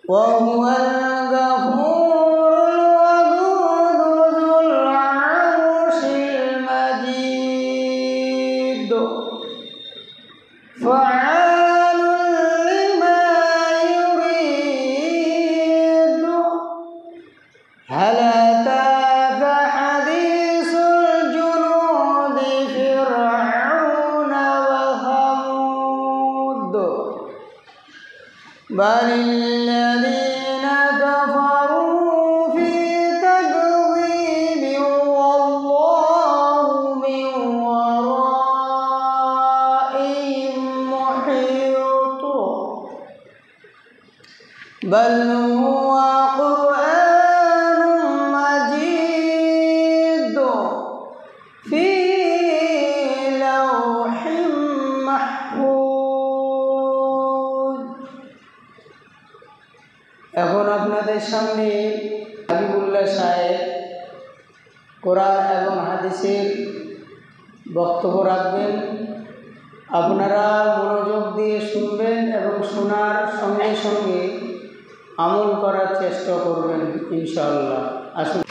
وهو الغفور الودود ذو العرش المجيد فعال لما يريد هل أتاك حديث الجنود فرعون وثمود بل الذين كفروا في تكذيب والله من ورائهم محيط بل هو قرآن مجيد في لوح محفوظ। এখন আপনাদের সামনে হাবিবুল্লাহ সাহেব কোরআন এবং হাদিসের বক্তব্য রাখবেন। আপনারা মনোযোগ দিয়ে শুনবেন এবং শোনার সঙ্গে সঙ্গে আমল করার চেষ্টা করবেন ইনশাআল্লাহ। আসুন।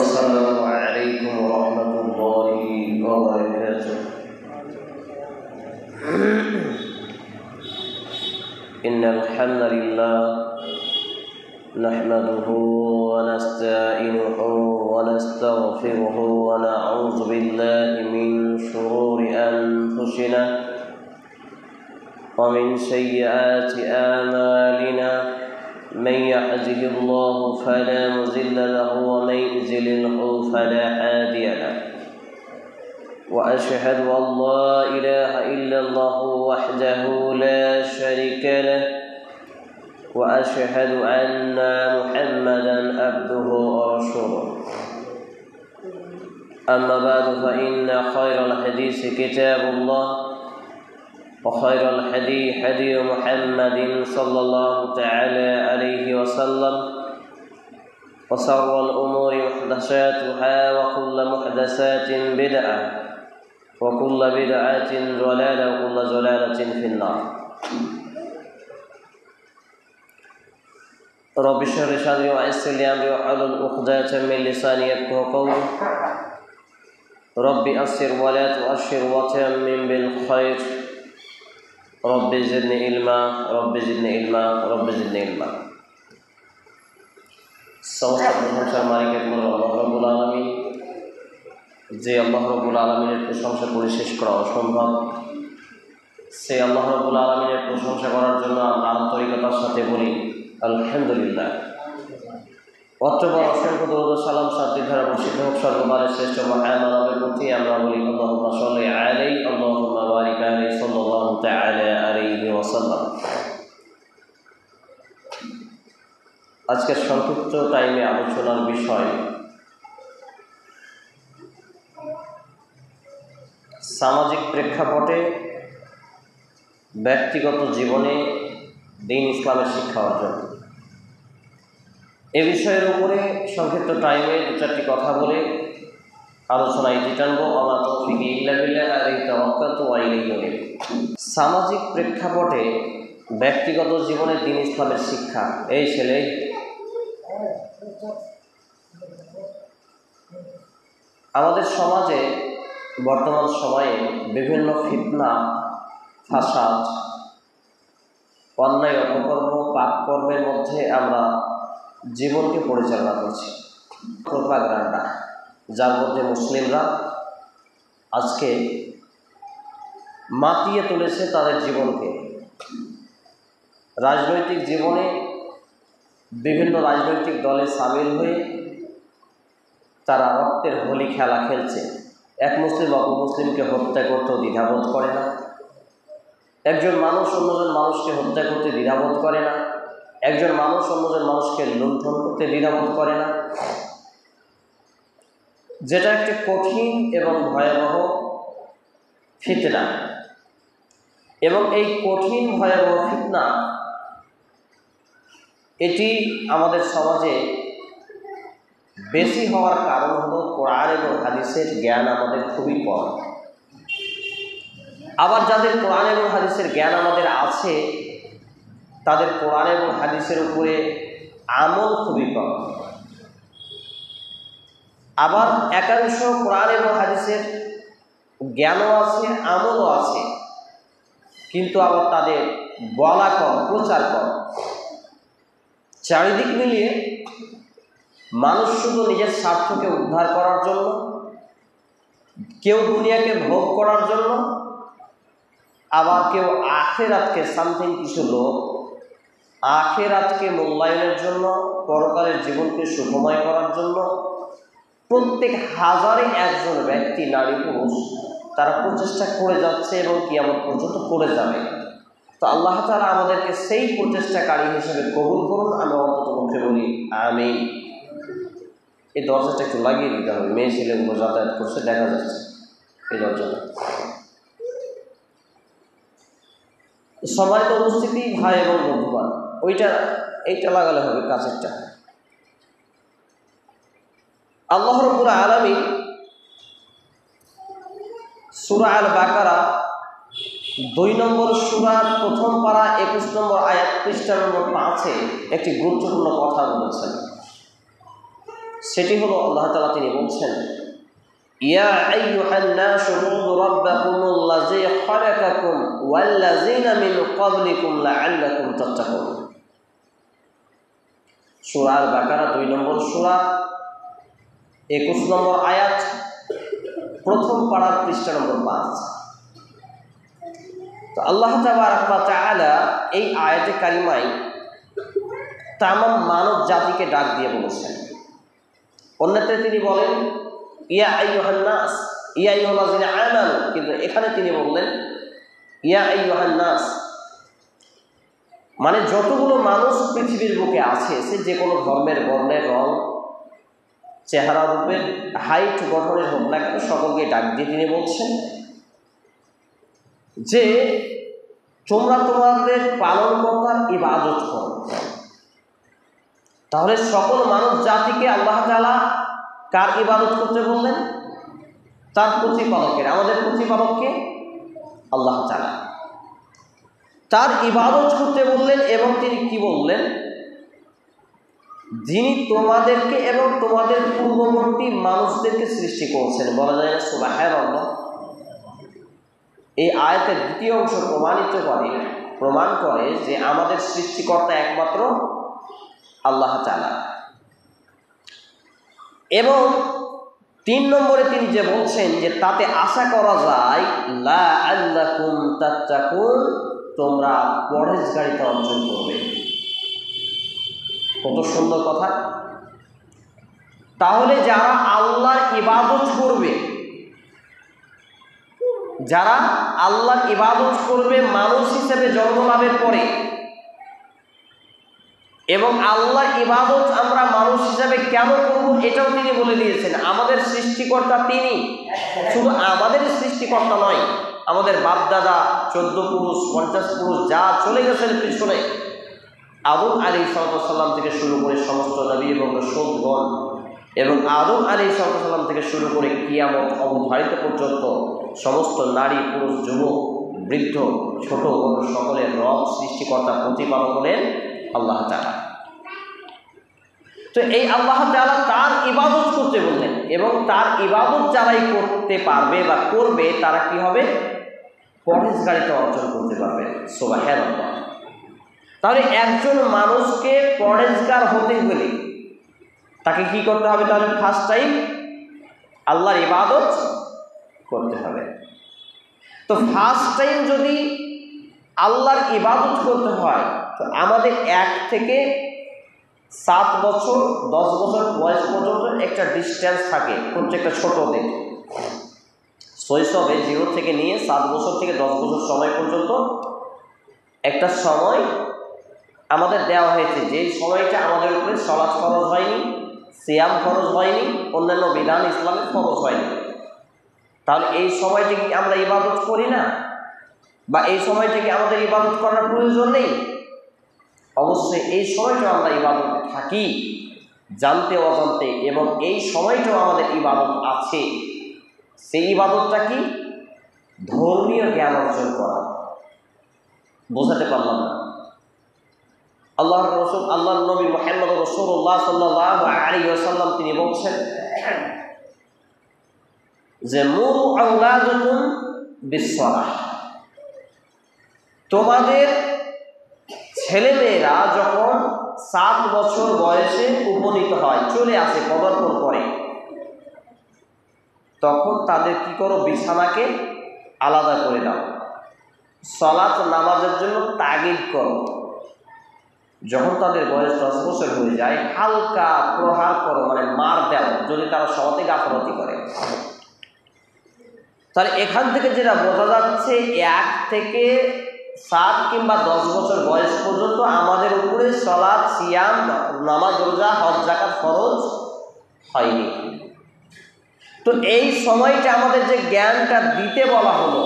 السلام عليكم ورحمة الله وبركاته إن الحمد لله نحمده ونستعينه ونستغفره ونعوذ بالله من شرور أنفسنا ومن سيئات أعمالنا من يهده الله فلا مضل له ومن يضلل فلا هادي له وأشهد أن لا إله إلا الله وحده لا شريك له وأشهد أن محمدا عبده ورسوله أما بعد فإن خير الحديث كتاب الله وخير الهدي هدي محمد صلى الله تعالى عليه وسلم وشر الأمور محدثاتها وكل محدثات بدعة وكل بدعة ضلالة وكل ضلالة في النار رب اشرح لي صدري ويسر لي أمري واحلل عقدة من لساني يفقهوا قولي رب يسر ولا تؤشر وتمم بالخير رب زدني علما رب زدني علما رب زدني علما সমস্ত প্রশংসার মালিক একমাত্র আল্লাহ রাব্বুল আলামিন, যে আল্লাহ রাব্বুল আলামিনের প্রশংসা করে শেষ করা অসম্ভব। সেই আল্লাহ রাব্বুল আলামিনের প্রশংসা করার জন্য আমরা আন্তরিকতার সাথে বলি আলহামদুলিল্লাহ। অতঃপর অসংখ্য দরুদ ও সালাম শান্তি ধারা বর্ষিত হোক সর্বকালের শ্রেষ্ঠ মহামানবের প্রতি। আমরা বলি আল্লাহুম্মা সাল্লি আলাইহি আল্লাহুম্মা বারিক আলাইহি সাল্লাল্লাহু তাআলা আলাইহি ওয়াসাল্লাম। আজকের সংক্ষিপ্ত টাইমে আলোচনার বিষয় সামাজিক প্রেক্ষাপটে ব্যক্তিগত জীবনে দ্বীন ইসলামের শিক্ষা অর্জন। এ বিষয়ের উপরে সংক্ষিপ্ত টাইমে দু চারটি কথা বলে আলোচনা ইতি টানব। ওয়া তাওফীকি ইল্লা বিল্লাহ আলাইহি তাওয়াক্কালতু ওয়া ইলাইহি উনীব। সামাজিক প্রেক্ষাপটে ব্যক্তিগত জীবনে দ্বীন ইসলামের শিক্ষা। এই ছেলে, আমাদের সমাজে বর্তমান সময়ে বিভিন্ন ফিতনা, ফাসাদ অন্যায় অপকর্ম পাপ কর্মের মধ্যে আমরা জীবনকে পরিচালনা করছি। প্রোপাগান্ডা, যার মধ্যে মুসলিমরা আজকে মাতিয়ে তুলেছে তাদের জীবনকে। রাজনৈতিক জীবনে বিভিন্ন রাজনৈতিক দলে সামিল হয়ে তারা রক্তের হোলি খেলা খেলছে। এক মুসলিম অপর মুসলিমকে হত্যা করতেও দ্বিধাবোধ করে না, একজন মানুষ অন্যজন মানুষকে হত্যা করতে দ্বিধাবোধ করে না, একজন মানুষ অন্যজন মানুষকে লুণ্ঠন করতে দ্বিধাবোধ করে না, যেটা একটি কঠিন এবং ভয়াবহ ফিতনা। এবং এই কঠিন ভয়াবহ ফিতনা এটি আমাদের সমাজে বেশি হওয়ার কারণ হলো কোরআন এবং হাদিসের জ্ঞান আমাদের খুবই কম। আবার যাদের কোরআন এবং হাদিসের জ্ঞান আমাদের আছে, তাদের কোরআন এবং হাদিসের উপরে আমল খুবই কম। আবার একাংশ কোরআন এবং হাদিসের জ্ঞানও আছে, আমলও আছে, কিন্তু আবার তাদের বলা কম, প্রচার কম। চারিদিক মিলিয়ে মানুষ শুধু নিজের স্বার্থকে উদ্ধার করার জন্য, কেউ দুনিয়াকে ভোগ করার জন্য, আবার কেউ আখিরাতকে সামথিং কিছু লোক আখিরাতকে মূল্যায়নের জন্য, পরকালের জীবনকে সুখময় করার জন্য প্রত্যেক হাজারে একজন ব্যক্তি, নারী পুরুষ, তারা প্রচেষ্টা করে যাচ্ছে এবং কিয়ামত পর্যন্ত করে যাবে। তো আল্লাহ তাআলা আমাদেরকে সেই প্রচেষ্টাকারী হিসেবে কবুল করুন। আমি অন্তত পক্ষে বলি আমিন। এই দরজাটা একটু লাগিয়ে দিতে হবে, মেয়ে ছেলেগুলো যাতায়াত করছে, দেখা যাচ্ছে এই দরজাটা। সম্মানিত উপস্থিতি, ভাই এবং বন্ধুগণ, এইটা লাগালে হবে, কাছেরটা। আল্লাহ রাব্বুল আলামিন সূরা আল বাকারা 2 নম্বর সূরার প্রথম পারা 21 নম্বর আয়াত পৃষ্ঠা নম্বর 5-এ একটি গুরুত্বপূর্ণ কথা বলেছেন। সেটি হলো আল্লাহ তাআলা তিনি বলছেন, ইয়া আইয়ুহান নাসু উবুদু রাব্বাকুমুল্লাযী খালাকাকুম ওয়াল্লাযীনা মিন ক্বাবলিকুম লাআল্লাকুম তাত্তাকুন। সূরা আল বাকারা 2 নম্বর সূরা 21 নম্বর আয়াত, প্রথম পারার পৃষ্ঠা নম্বর 5। তো আল্লাহ তাবারক ওয়া তাআলা এই আয়াতে কারিমায় তামাম মানব জাতিকে ডাক দিয়ে বলেছেন। অন্যত্র তিনি বলেন ইয়া আইয়ুহান নাস, ইয়া আইয়ুহাল্লাযীনা আমানু, কিন্তু এখানে তিনি বললেন ইয়া আইয়ুহান নাস, মানে যতগুলো মানুষ পৃথিবীর বুকে আছে, সে যে কোনো ধর্মের, বর্ণের, রং, চেহারা, রূপের, হাইট, গঠনের হোক না কেন, সকলকে ডাক দিয়ে তিনি বলছেন যে তোমরা তোমাদের পালনকর্তার ইবাদত করো। তাহলে সকল মানব জাতিকে আল্লাহ তাআলা কার ইবাদত করতে বললেন? তার প্রতিপালকের। আমাদের প্রতিপালককে আল্লাহ তাআলা, তার ইবাদত করতে বললেন। এবং তিনি কি বললেন? যিনি তোমাদেরকে এবং তোমাদের পূর্ববর্তী মানুষদেরকে সৃষ্টি করেছেন। বলা যায় না সুবহানাল্লাহ? এই আয়াতের দ্বিতীয় অংশ প্রমাণ করে যে আমাদের সৃষ্টিকর্তা একমাত্র আল্লাহ তাআলা। এবং 3 নম্বরে তিনি যে বলছেন যে তাতে আশা করা যায় লাআল্লাকুম তাত্তাকুন, তোমরা পরহেজগারিতা অর্জন করবে। কত সুন্দর কথা! তাহলে যারা আল্লাহর ইবাদত করবে, যারা আল্লাহর ইবাদত করবে মানুষ হিসেবে জন্ম লাভের পরে, এবং আল্লাহর ইবাদত আমরা মানুষ হিসেবে কেন করব এটাও তিনি বলে দিয়েছেন। আমাদের সৃষ্টিকর্তা তিনি, শুধু আমাদের সৃষ্টিকর্তা নয়, আমাদের বাপদাদা 14 পুরুষ 50 পুরুষ যা চলে গেছেন পিছনে, আদম আলাইহিস সালাম থেকে শুরু করে সমস্ত নবী এবং রাসূলগণ, এবং আদম আলাইহিস সালাম থেকে শুরু করে কিয়ামত অবধারিত পর্যন্ত সমস্ত নারী, পুরুষ, যুবক, বৃদ্ধ, ছোট বড় সকলের রব, সৃষ্টিকর্তা, প্রতিপালক হলেন আল্লাহ তাআলা। তো এই আল্লাহ তাআলা তার ইবাদত করতে বললেন, এবং তার ইবাদত যারাই করতে পারবে বা করবে তারা কি হবে? পরহেজগারিতা অর্জন করতে পারবে। সুবহানাল্লাহ। তাহলে একজন মানুষকে পরহেজগার হতে হলে তাকে কি করতে হবে? তাহলে ফার্স্ট টাইম আল্লাহর ইবাদত করতে হবে। তো ফার্স্ট টাইম যদি আল্লাহর ইবাদত করতে হয় তো আমাদের 1 থেকে 7 বছর 10 বছর বয়স পর্যন্ত একটা ডিস্টেন্স থাকে প্রত্যেকটা ছোটদের। শৈশবে 0 থেকে নিয়ে 7 বছর থেকে 10 বছর সময় পর্যন্ত একটা সময় আমাদের দেওয়া হয়েছে, যে সময়টা আমাদের উপরে সালাত ফরজ হয়নি, সিয়াম ফরজ হয়নি, অন্যান্য বিধান ইসলামের ফরজ হয়নি। তাহলে এই সময়টা কি আমরা ইবাদত করি না? বা এই সময়টা কি আমাদের ইবাদত করার প্রয়োজন নেই? অবশ্যই এই সময়টাও আমরা ইবাদতে থাকি, জানতে অজান্তে, এবং এই সময়টাও আমাদের ইবাদত আছে। সেই ইবাদতটা কি? ধর্মীয় জ্ঞান অর্জন করা। বোঝাতে পারলাম না? আল্লাহর রাসূল, আল্লাহর নবী মুহাম্মদ রাসূলুল্লাহ সাল্লাল্লাহু আলাইহি ওয়াসাল্লাম তিনি বলছেন যে মুরু আওলাদাকুম বিসসালাহ, তোমাদের ছেলেমেয়েরা যখন 7 বছর বয়সে উপনীত হয়, চলে আসে, পদার্পণ করে, তখন তাদের কি করো? বিছানাকে আলাদা করে দাও, সালাত নামাজের জন্য তাগিদ করো। যখন তাদের বয়স 10 বছর হয়ে যায়, হালকা প্রহার করো, মানে মার দাও যদি তারা সমাতে গাফলতি করে। তাহলে এখান থেকে যেটা বোঝা যাচ্ছে 1 থেকে 7 কিংবা 10 বছর বয়স পর্যন্ত আমাদের উপরে সালাত, সিয়াম, নামাজ, রোজা, হজ, যাকাত ফরজ হয়নি। তো এই সময়টা আমাদের যে জ্ঞানটা দিতে বলা হলো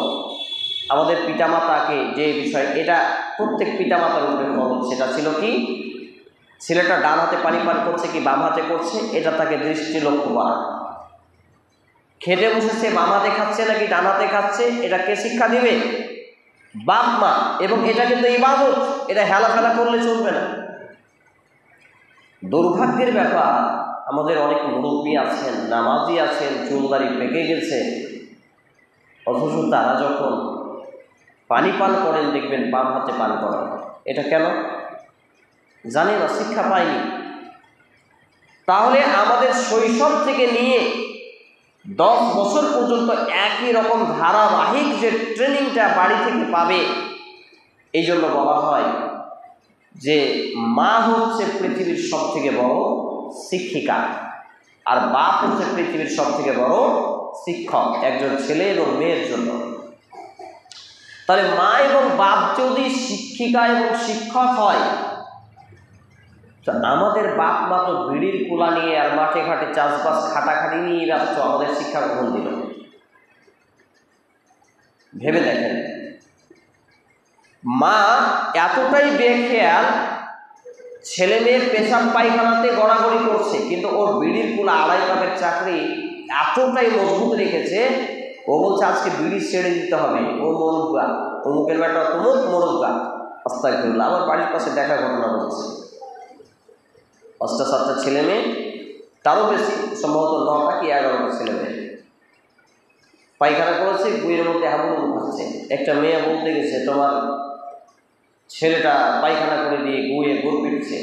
আমাদের পিতামাতাকে, যে বিষয়, এটা প্রত্যেক পিতামাতার উপরে ফরজ। সেটা ছিল কি? ছেলেটা ডান হাতে পানি পান করছে কি বাম হাতে করছে, এটা তাকে দৃষ্টি লক্ষ্য করা। খেতে বসেছে বাম হাতে খাচ্ছে নাকি ডান হাতে খাচ্ছে, এটা কে শিক্ষা দিবে? বাপ মা। এবং এটা কিন্তু ইবাদত, এটা হেলাফেলা করলে চলবে না। দুর্ভাগ্যের ব্যাপার, আমাদের অনেক মুরব্বী আছেন, নামাজি আছেন, চুলদারি পেকে গেছে, অথচ তারা যখন পানি পান করেন দেখবেন বাম হাতে পান করেন। এটা কেন? জানি না, শিক্ষা পায়নি। তাহলে আমাদের শৈশব থেকে নিয়ে 10 বছর পর্যন্ত একই রকম ধারাবাহিক যে ট্রেনিংটা বাড়ি থেকে পাবে, এই জন্য বলা হয় যে মা হচ্ছে পৃথিবীর সব থেকে বড় শিক্ষিকা, আর বাপ হচ্ছে পৃথিবীর সব থেকে বড় শিক্ষক একজন ছেলে এবং মেয়ের জন্য। তাহলে মা এবং বাপ যদি শিক্ষিকা এবং শিক্ষক হয়, তো আমাদের বাপ মা তো বিড়ির কুলা নিয়ে আর মাঠে ঘাটে চাষবাস খাটাখাটি নিয়ে ব্যস্ত, আমাদের শিক্ষা গ্রহণ দিল। ভেবে দেখেন, মা এতটাই বেখেয়াল, ছেলে মেয়ের পেশাব পায়খানাতে গড়াগড়ি করছে, কিন্তু ওর বিড়ির কুলা 2.5 কাপের চাকরি এতটাই মজবুত রেখেছে, ও বলছে আজকে বিড়ি ছেড়ে দিতে হবে, ও মরুগা, অমুকের বেটা তমুক মরুগা। আস্তাগফিরুল্লাহ। আমার বাড়ির পাশে দেখা ঘটনা বলছে, 5টা-7টা ছেলে মেয়ে, তারও বেশি, সম্ভবত 9টা কি 11টা ছেলে মেয়ে পায়খানা করেছে, গুয়ের মধ্যে হাবুডুবু খাচ্ছে। একটা মেয়ে বলতে গেছে, তোমার ছেলেটা পায়খানা করে দিয়ে গুয়ে গুড় পিটছে।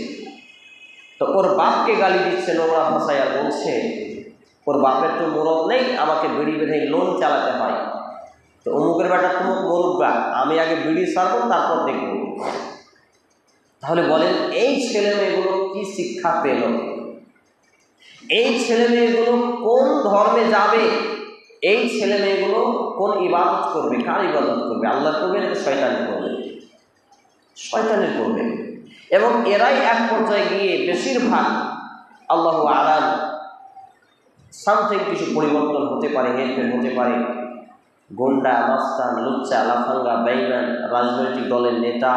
তো ওর বাপকে গালি দিচ্ছে নোংরা ভাষায়, আর বলছে ওর বাপের তো মুরদ নেই, আমাকে বিড়ি বেঁধে লোন চালাতে হয়। তো অমুকের বেটা তুমুক মরুগা, আমি আগে বিড়ি সারবো তারপর দেখব। তাহলে বলেন, এই ছেলে মেয়েগুলো কি শিক্ষা পেল? এই ছেলে মেয়েগুলো কোন ধর্মে যাবে? এই ছেলে মেয়েগুলো কোন ইবাদত করবে? কার ইবাদত করবে? আল্লাহ করবে নাকি শয়তানি করবে? শয়তানি করবে। এবং এরাই এক পর্যায়ে গিয়ে বেশিরভাগ, আল্লাহু আলাম, সামথিং কিছু পরিবর্তন হতে পারে, হেরফের হতে পারে, গোন্ডা, মাস্তান, লুচ্চা, লাফাঙ্গা, বেঈমান, রাজনৈতিক দলের নেতা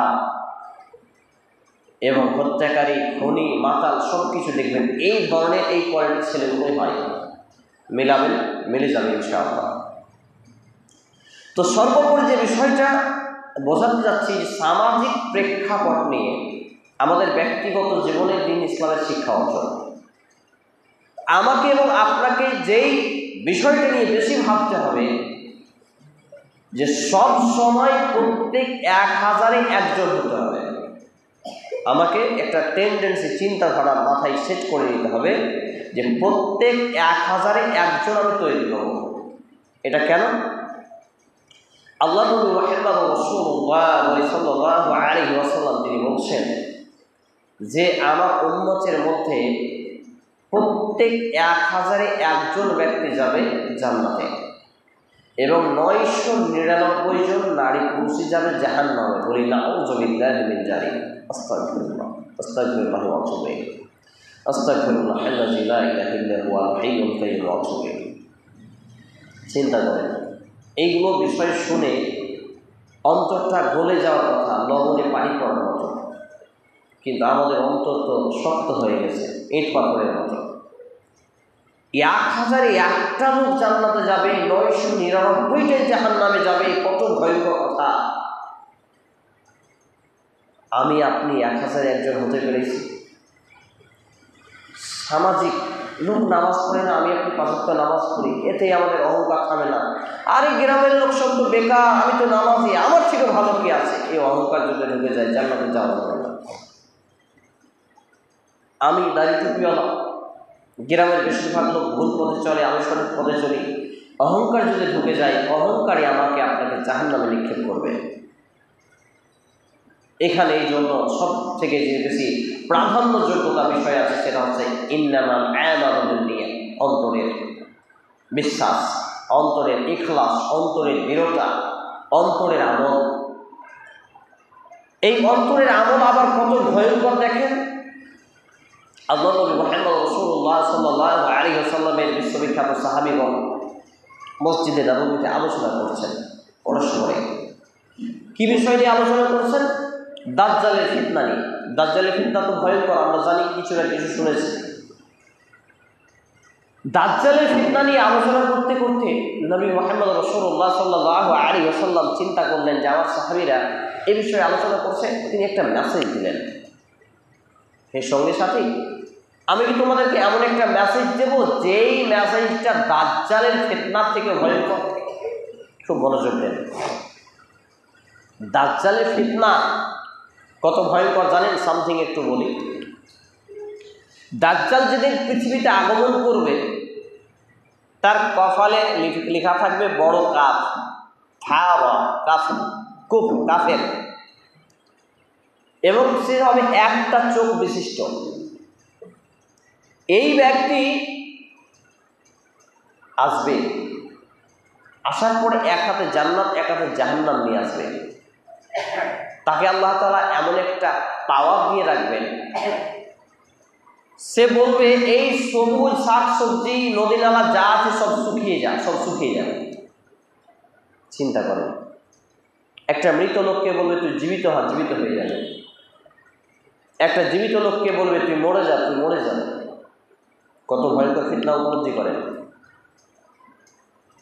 এবং হত্যাকারী, খুনি, মাতাল, সব কিছু দেখবেন এই ধরনের, এই কোয়ালিটির ছেলেগুলোই হয়। মিলাবেন, মিলে যাবে ইনশাআল্লাহ। তো সর্বোপরি যে বিষয়টা বোঝাতে যাচ্ছি, সামাজিক প্রেক্ষাপট নিয়ে আমাদের ব্যক্তিগত জীবনের দিন ইসলামের শিক্ষা অর্জন। আমাকে এবং আপনাকে যেই বিষয়টা নিয়ে বেশি ভাবতে হবে, যে সব সময় প্রত্যেক 1000-এ 1জন হতে হবে। আমাকে একটা টেন্ডেন্সি চিন্তাধারা মাথায় সেট করে নিতে হবে যে প্রত্যেক 1000-এ একজন আমি তৈরি হব। এটা কেন? আল্লাহ নবী মুহাম্মদ রাসূলুল্লাহ সাল্লাল্লাহু আলাইহি ওয়াসাল্লাম তিনি বলছেন যে আমার উম্মতের মধ্যে প্রত্যেক 1000-এ একজন ব্যক্তি যাবে জান্নাতে এবং 999 জন নারী পুরুষই যাবে জাহান্নামে। বলি নাউযু বিল্লাহি মিন যালিক। আস্তাগফিরুল্লাহ আস্তাগফিরুল্লাহ ওয়া আতুবু ইলাইহি আস্তাগফিরুল্লাহ আল্লাযী লা ইলাহা ইল্লা হুয়াল হাইয়ুল কাইয়্যুম ওয়া আতুবু ইলাইহি। চিন্তা করেন, এইগুলো বিষয় শুনে অন্তরটা গলে যাওয়ার কথা, লবণে পানি পড়ার মতো, কিন্তু আমাদের অন্তর তো শক্ত হয়ে গেছে, ইট পাথরের মতো। 1000-এ একটা লোক জান্নাতে যাবে, 999টাই জাহান্নামে যাবে। কত ভয়ঙ্কর কথা! আমি আপনি 1000-এ একজন হতে পেরেছি। সামাজিক লোক নামাজ পড়ে না, আমি আপনি 5 ওয়াক্ত নামাজ পড়ি, এতেই আমাদের অহংকার থামে না। আরে গ্রামের লোক সব তো বেকার, আমি তো নামাজি, আমার থেকে ভালো কি আছে? এই অহংকার যদি ঢুকে যায়, জান্নাতে যাওয়া যাবে না। আমি দাড়ি টুপিওয়ালা, গ্রামের বেশিরভাগ লোক ভুল পথে চলে, আমি সঠিক পথে চলি। অহংকার যদি ঢুকে যায়, অহংকারই আমাকে আপনাকে জাহান্নামে নিক্ষেপ করবে। এখানে এই জন্য সব থেকে যে বেশি প্রাধান্য যোগ্যতা বিষয় আছে সেটা হচ্ছে ইন্নামাল আমালু বিন্নিয়াত, অন্তরের বিশ্বাস, অন্তরের ইখলাস, অন্তরের দৃঢ়তা, অন্তরের আমল। এই অন্তরের আমল আবার কত ভয়ঙ্কর দেখেন। আল্লাহ নবী মুহাম্মদ রাসূলুল্লাহ সাল্লাল্লাহু আলাইহি ওয়াসাল্লামের বিশ্ববিখ্যাত সাহাবীগণ মসজিদে নববীতে আলোচনা করছেন পরস্পরে। কি বিষয় নিয়ে আলোচনা করছেন? দাজ্জালের ফিতনা নিয়ে। দাজ্জালের ফিতনা তো ভয়ঙ্কর, আমরা জানি, কিছু না কিছু শুনেছি। দাজ্জালের ফিতনা নিয়ে আলোচনা করতে করতে নবী মুহাম্মদ রাসূলুল্লাহ সাল্লাল্লাহু আলাইহি ওয়াসাল্লাম চিন্তা করলেন যে আমার সাহাবীরা এই বিষয়ে আলোচনা করছে, তিনি একটা মেসেজ দিলেন, হে সঙ্গী সাথী, আমি কি তোমাদেরকে এমন একটা মেসেজ দেব যেই মেসেজটা দাজ্জালের ফিতনার থেকে ভয়ঙ্কর? খুব মনোযোগ দেন। দাজ্জালের ফিতনা কত ভয়ঙ্কর জানেন? সামথিং একটু বলি। দাজ্জাল যেদিন পৃথিবীতে আগমন করবে, তার কপালে লেখা থাকবে বড় কাফ, কাফের, এবং সে হবে একটা চোখ বিশিষ্ট। এই ব্যক্তি আসবে, আসার পরে এক হাতে জান্নাত এক হাতে জাহান্নাম নিয়ে আসবে। তাকে আল্লাহ তাআলা এমন একটা পাওয়ার দিয়ে রাখবেন, সে বলবে এই সবুজ শাক সবজি নদী নালা যা আছে সব শুকিয়ে যাবে। চিন্তা করেন, একটা মৃত লোককে বলবে তুই জীবিত হ, জীবিত হয়ে যাবে। একটা জীবিত লোককে বলবে তুই মরে যাবে। কত ভয়ঙ্কর ফিতনা উপলব্ধি করেন।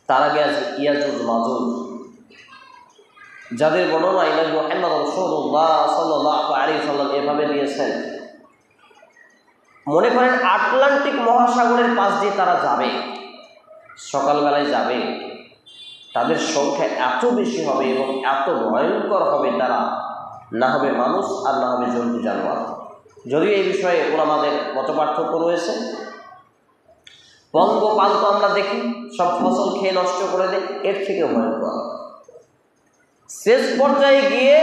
তার আগে আছে ইয়াজুজ মাজুজ, যাদের বর্ণনা নবী মুহাম্মদ রাসূলুল্লাহ সাল্লাল্লাহু আলাইহি ওয়াসাল্লাম এভাবে দিয়েছেন। মনে করেন আটলান্টিক মহাসাগরের পাশ দিয়ে তারা যাবে, সকালবেলায় যাবে, তাদের সংখ্যা এত বেশি হবে এবং এত ভয়ঙ্কর হবে, তারা না হবে মানুষ আর না হবে জন্তু জানোয়ার। যদিও এই বিষয়ে ওলামাদের মতপার্থক্য রয়েছে। পঙ্গপাল তো আমরা দেখি, সব ফসল খেয়ে নষ্ট করে দেয়, এর থেকে ভয়ঙ্কর। শেষ পর্যায়ে গিয়ে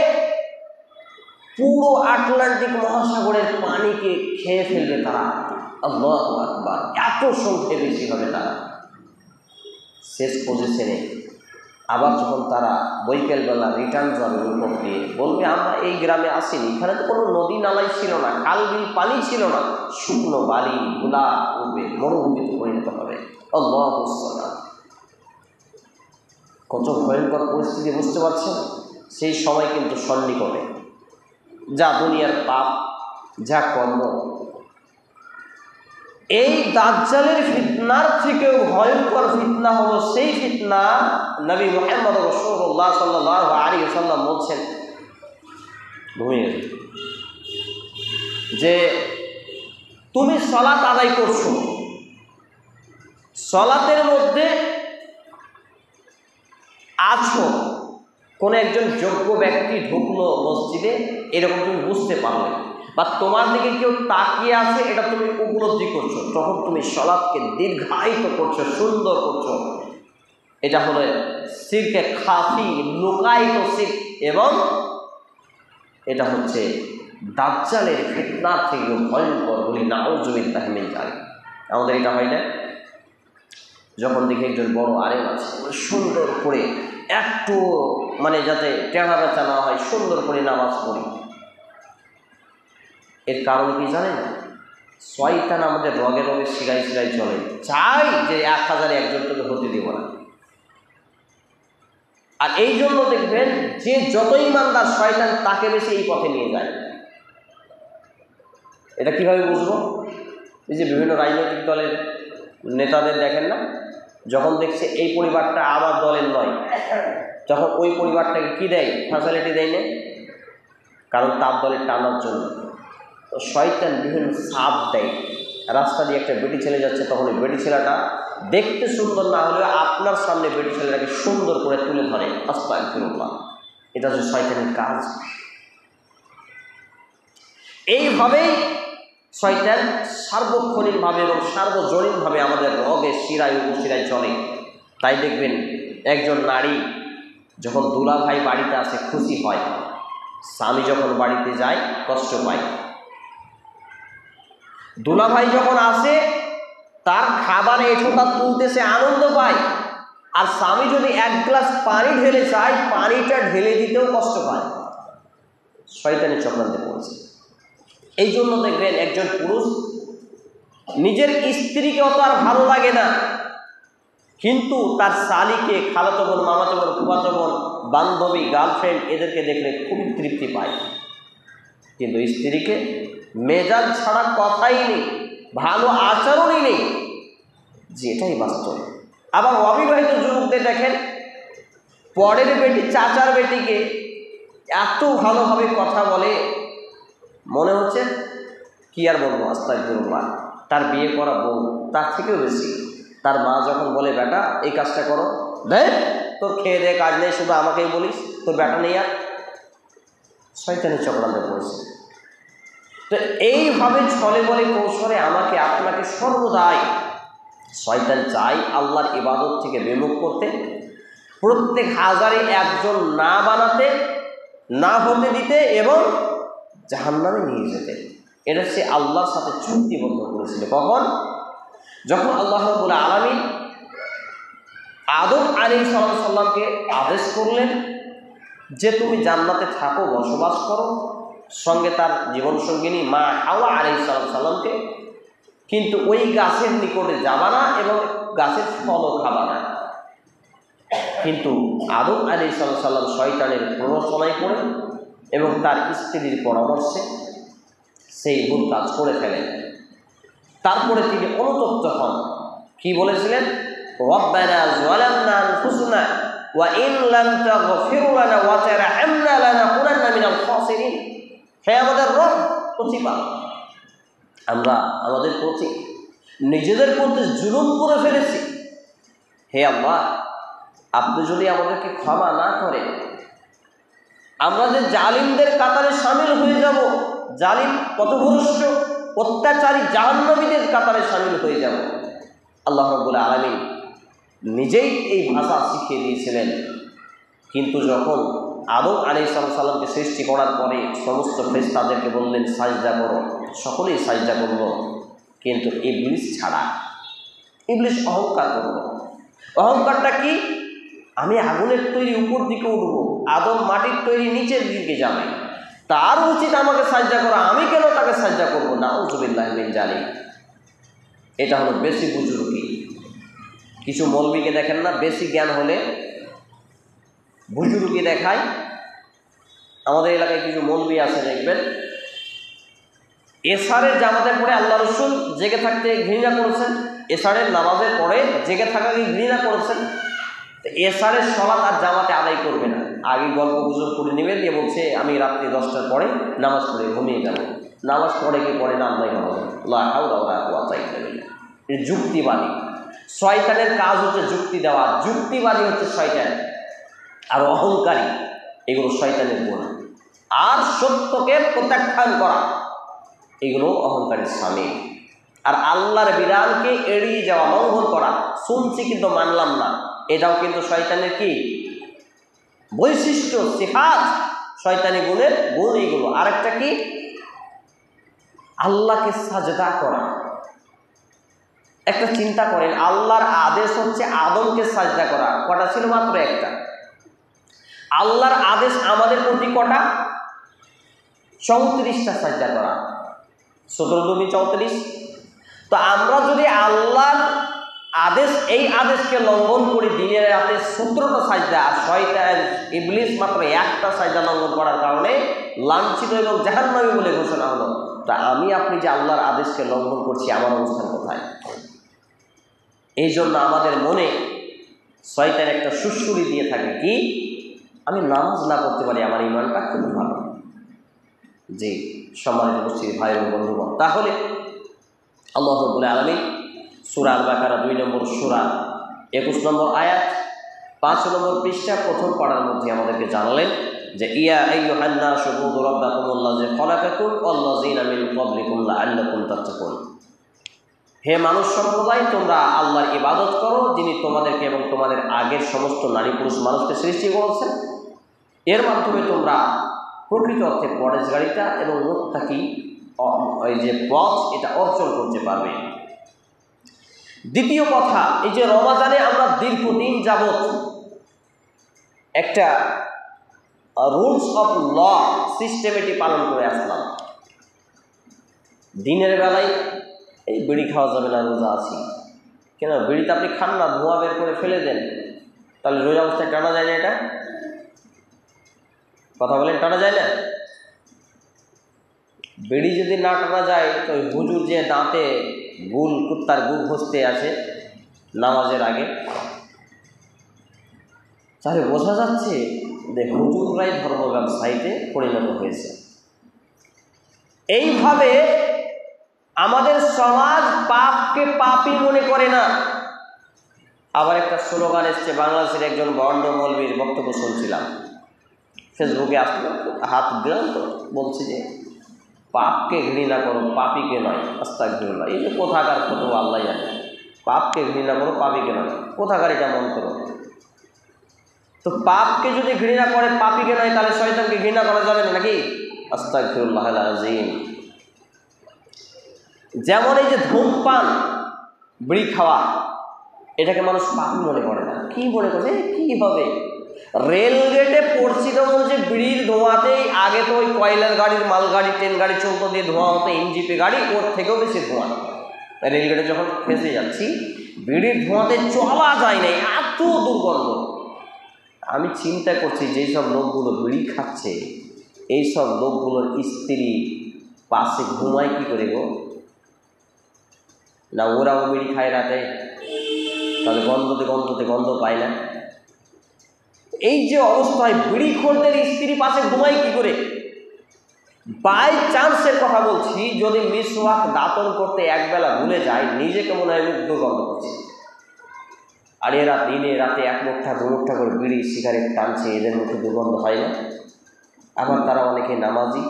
পুরো আটলান্টিক মহাসাগরের পানিকে খেয়ে ফেলবে তারা। আল্লাহু আকবার, এত সংখ্যা বেশি হবে তারা। শেষ পজিশনে আবার যখন তারা বৈকালবেলা রিটার্ন যাবে উপর দিয়ে, বলবে আমরা এই গ্রামে আসিনি, এখানে তো কোনো নদী নালাই ছিল না, খাল বিল পানি ছিল না, শুকনো বালি ধুলা উঠবে, মরুভূমিতে পরিণত হবে। আল্লাহু আকবার, কত ভয়ঙ্কর পরিস্থিতি, বুঝতে পারছেন? সেই সময় কিন্তু সন্নিকটে যা দুনিয়ার পাপ, যা কর্ম, এই দাজ্জালের ফিতনার থেকেও ভয়ঙ্কর ফিতনা হলো সেই ফিতনা নবী মুহাম্মদ রাসূলুল্লাহ সাল্লাল্লাহু আলাইহি ওয়াসাল্লাম বলছেন, ঘুমিয়ে যে তুমি সালাত আদায় করছো, সালাতের মধ্যে আছো, কোন একজন যোগ্য ব্যক্তি ঢুকলো মসজিদে, এরকম তুমি বুঝতে পারলে, বা তোমার দিকে কেউ তাকিয়ে আছে এটা তুমি উপলব্ধি করছো, তখন তুমি সালাতকে দীর্ঘায়িত করছো, সুন্দর করছো। এটা হলো শিরকে খাফি, লুকায়িত শিরক, এবং এটা হচ্ছে দাজ্জালের ফিতনার থেকে ভয়ঙ্কর বলি নাউযুবিল্লাহি মিন যালিক। আমাদের এটা হয় না? যখন দেখি একজন বড় আলেম আছে, সুন্দর করে একটু যাতে টেढ़া বেচা না হয়, সুন্দর করে নামাজ পড়ি, এর কারণ কি জানেন? শয়তান আমাদের রগে রগে শিরায় শিরায় চলে, চাই যে 1000 একজন তোকে হতে দেব না। আর এই জন্য দেখবেন যে যতই ইমানদার শয়তান তাকে বেশি এই পথে নিয়ে যায়। এটা কিভাবে বুঝবো? এই যে বিভিন্ন রাজনৈতিক দলের নেতাদের দেখেন না, যখন দেখছে এই পরিবারটা আমার দলের নয়, তখন ওই পরিবারটাকে কি দেয়? ফ্যাসিলিটি দেয় না, কারণ তার দলে টানার জন্য। তো শয়তান বিভিন্ন সাপ দেয়। রাস্তা দিয়ে একটা বেটি ছেলে যাচ্ছে, তখন ওই বেটি ছেলেটা দেখতে সুন্দর না হলেও আপনার সামনে বেটি ছেলেটাকে সুন্দর করে তুলে ধরে। আস্তাগফিরুল্লাহ, এটা হচ্ছে শয়তানের কাজ। এইভাবেই শয়তান সার্বক্ষণিকভাবে এবং সার্বজনীনভাবে আমাদের রগে শিরায় উপশিরায় চলে। তাই দেখবেন একজন নারী যখন দুলাভাই বাড়িতে আসে খুশি হয়, স্বামী যখন বাড়িতে যায় কষ্ট পায়। দুলাভাই যখন আসে তার খাবার এঠোটা তুলতে সে আনন্দ পায়, আর স্বামী যদি 1 গ্লাস পানি ঢেলে চায়, পানিটা ঢেলে দিতেও কষ্ট পায়। শয়তানের চক্রান্তে পড়েছে। এই জন্য দেখবেন একজন পুরুষ নিজের স্ত্রীকে অত আর ভালো লাগে না, কিন্তু তার শালীকে, খালাতো বোন, মামাতো বোন, ফুফাতো বোন, বান্ধবী, গার্লফ্রেন্ড এদেরকে দেখলে খুব তৃপ্তি পায়। কিন্তু স্ত্রীকে মেজাজ ছাড়া কথাই নেই, ভালো আচরণই নেই, যেটাই বাস্তব। আবার অবিবাহিত যুবকদের দেখেন, পরের বেটি, চাচার বেটিকে এত ভালোভাবে কথা বলে, মনে হচ্ছে কি আর বলবো, আস্তাগফিরুল্লাহ, তার বিয়ে করা বউ তার থেকেও বেশি। তার মা যখন বলে বেটা এই কাজটা করো, দেখ তোর খেয়ে দে কাজ নেই, শুধু আমাকেই বলিস, তোর বেটা নেই আর। শয়তানের চক্রান্তে পড়েছে। তো এইভাবে ছলে বলে কৌশলে আমাকে আপনাকে সর্বদাই শয়তান চাই আল্লাহর ইবাদত থেকে বিমুখ করতে, প্রত্যেক হাজারে একজন না বানাতে, না হতে দিতে এবং জাহান্নামে নিয়ে যেতে। এটা সে আল্লাহর সাথে চুক্তিবদ্ধ করেছিল। কখন? যখন আল্লাহ রাব্বুল আলামিন আদম আলাইহিস সালামকে আদেশ করলেন যে তুমি জান্নাতে থাকো, বসবাস করো, সঙ্গে তার জীবনসঙ্গিনী মা হাওয়া আলাইহিস সালামকে, কিন্তু ওই গাছের নিকটে যাবা না এবং গাছের ফলও খাবা না। কিন্তু আদম আলাইহিস সালাম শয়তানের প্ররোচনায় পড়ে এবং তার স্ত্রীর পরামর্শে সেই ভুল কাজ করে ফেলেন। তারপরে তিনি অনুতপ্ত হন। কি বলেছিলেন? রব্বানা যালামনা আনফুসানা ওয়া ইন লাম তাগফির লানা ওয়া তারহামনা লানাকুনান্না মিনাল খাসিরিন। হে আমাদের রব প্রতিপালক, আমরা আমাদের প্রতি নিজেদের প্রতি জুলুম করে ফেলেছি। হে আল্লাহ, আপনি যদি আমাদেরকে ক্ষমা না করেন, আমরা যে জালিমদের কাতারে শামিল হয়ে যাব, জালিম পথভ্রষ্ট অত্যাচারী জাহান্নামীদের কাতারে শামিল হয়ে যাব। আল্লাহ রাব্বুল আলামিন নিজেই এই ভাষা শিখিয়ে দিয়েছিলেন। কিন্তু যখন আদম আলাইহিস সালামকে সৃষ্টি করার পরে সমস্ত ফেরেশতাদেরকে বললেন সাজদা করো, সকলেই সাজদা করল, কিন্তু ইবলিস ছাড়া। ইবলিস অহংকার করল। অহংকারটা কি? আমি আগুনের তৈরি উপর দিকে উঠবো, আদম মাটির তৈরি নিচের দিকে যাবে, তার উচিত আমাকে সাজদা করা, আমি কেন তাকে সাজদা করবো? নাউযুবিল্লাহি মিন যালিক। এটা হলো বেশি বুজুর্গি। কিছু মৌলবীকে দেখেন না, বেশি জ্ঞান হলে বুজুর্গি দেখায়। আমাদের এলাকায় কিছু মৌলবী আছে দেখবেন, এশারের জামাতে পড়ে আল্লাহ রসুল জেগে থাকতে ঘৃণা করেছেন, এশারের নামাজের পরে জেগে থাকাকে ঘৃণা করেছেন। এশারের সালাত আর জামাতে আদায় করবে না, আগে গল্প গুজব করে নেবে, দিয়ে বলছে আমি রাত্রি 10টার পরে নামাজ পড়ে ঘুমিয়ে যাব। নামাজ পড়ে কি পড়ে না আদায় হবে, যুক্তিবাদী। শয়তানের কাজ হচ্ছে যুক্তি দেওয়া, যুক্তিবাদী হচ্ছে শয়তান। আর অহংকারী, এগুলো শয়তানের গুণ। আর সত্যকে প্রত্যাখ্যান করা, এগুলো অহংকারের সামিল। আর আল্লাহর বিধানকে এড়িয়ে যাওয়া, লঙ্ঘন করা, শুনছি কিন্তু মানলাম না, এটাও কিন্তু শয়তানের কি বৈশিষ্ট্য, সিফাত, শয়তানি গুণের গুণ এইগুলো। আরেকটা কি, আল্লাহকে সাজদা করা। একটা চিন্তা করেন, আল্লাহর আদেশ হচ্ছে আদমকে সাজদা করা, কটা ছিল? মাত্র একটা। আল্লাহর আদেশ আমাদের প্রতি কটা? 34টা সাজদা করা। 17 দুগুণে 34। তো আমরা যদি আল্লাহর আদেশ, এই আদেশকে লঙ্ঘন করি, দিনের রাতে 17টা সাজদা, আর শয়তান ইবলিস মাত্র একটা সাজদা লঙ্ঘন করার কারণে লাঞ্ছিত এবং জাহান্নামী বলে ঘোষণা হলো, তা আমি আপনি যে আল্লাহর আদেশকে লঙ্ঘন করছি, আমার অবস্থান কোথায়? এই জন্য আমাদের মনে শয়তান একটা সুড়সুড়ি দিয়ে থাকে, কি আমি নামাজ না পড়তে পারি, আমার ঈমানটা খুব ভালো। জি সম্মানিত উপস্থিত ভাই এবং বন্ধুগণ, তাহলে আল্লাহ রাব্বুল আলামিন সূরা আল বাকারা 2 নম্বর সূরা 21 নম্বর আয়াত 5 নম্বর পৃষ্ঠা প্রথম পাড়ার মধ্যে আমাদেরকে জানালেন যে ইয়া আইয়ুহান নাসু উবুদু রাব্বাকুমুল্লাযী খালাকাকুম ওয়াল্লাযীনা মিন ক্বাবলিকুম লাআল্লাকুম তাত্তাকুন। হে মানুষ সম্প্রদায়, তোমরা আল্লাহর ইবাদত করো, যিনি তোমাদেরকে এবং তোমাদের আগের সমস্ত নারী পুরুষ মানুষকে সৃষ্টি করেছেন। এর মাধ্যমে তোমরা প্রকৃত অর্থে পরেশগারিতা এবং মুত্তাকি এই যে পথ, এটা অর্জন করতে পারবে। দ্বিতীয় কথা, এই যে রমাজানে আমরা দীর্ঘদিন যাবৎ একটা রুলস অফ ল সিস্টেমেটি পালন করে আসলাম। দিনের বেলায় এই বিড়ি খাওয়া যাবে না, রোজা আছি। কেন? বিড়িতে আপনি খান না, ধোঁয়া বের করে ফেলে দেন, তাহলে রোজা অবস্থায় টানা যায় না? এটা কথা বলেন, টানা যায় না? বিড়ি যদি না টানা যায়, তো হুজুর যে দাঁতে গুল, কুত্তার গু ঘষতে আসে নামাজের আগে, তাহলে বোঝা যাচ্ছে যে হুজুররাই ধর্ম ব্যবসায়ীতে পরিণত হয়েছে। এইভাবে আমাদের সমাজ পাপকে পাপই মনে করে না। আবার একটা স্লোগান এসছে, বাংলাদেশের একজন বন্ড মৌলবীর বক্তব্য শুনছিলাম, ফেসবুকে আসলো, হাত দিলাম তো, বলছে যে পাপকে ঘৃণা করো, পাপীকে নয়। আস্তাগফিরুল্লাহ। এই যে কোথাকার ফতোয়া আল্লাহ জানে, পাপকে ঘৃণা করো, পাপীকে নয়, কোথাকার এটা মন্ত্র? তো পাপকে যদি ঘৃণা করে, পাপীকে নয়, তাহলে শয়তানকে ঘৃণা করা যাবে না নাকি? আস্তাগফিরুল্লাহল আযীম। যেমন এই যে ধূমপান, বিড়ি খাওয়া, এটাকে মানুষ পাপই মনে করে না। কি মনে করে? কি হবে? রেলগেটে পড়ছি তো বলছে বিড়ির ধোঁয়াতেই, আগে তো ওই কয়লার গাড়ির, মালগাড়ি, ট্রেন গাড়ি চলতো, দিয়ে ধোঁয়া হতো, এনজিপি গাড়ি, ওর থেকেও বেশি ধোঁয়া। রেলগেটে যখন ফেঁসে যাচ্ছি, বিড়ির ধোঁয়াতে চলা যায় না, এত দুর্গন্ধ। আমি চিন্তা করছি, যেই সব লোকগুলো বিড়ি খাচ্ছে, এই সব লোকগুলোর স্ত্রী পাশে ঘুমায় কি করে গো? না ওরাও বিড়ি খায় রাতে, তাহলে গন্ধ পায় না। এই যে অবস্থায় বিড়িখোরদের স্ত্রী পাশে ঘুমায় কি করে? বাই চান্সের কথা বলছি, যদি মিসওয়াক দাঁতন করতে একবেলা ভুলে যায়, নিজেকে মনে হয় মুখ দুর্গন্ধ করছে। আর এরা দিনে রাতে 1 মুঠা 2 মুঠা করে বিড়ি সিগারেট টানছে, এদের মুখে দুর্গন্ধ হয় না? আবার তারা অনেকে নামাজি,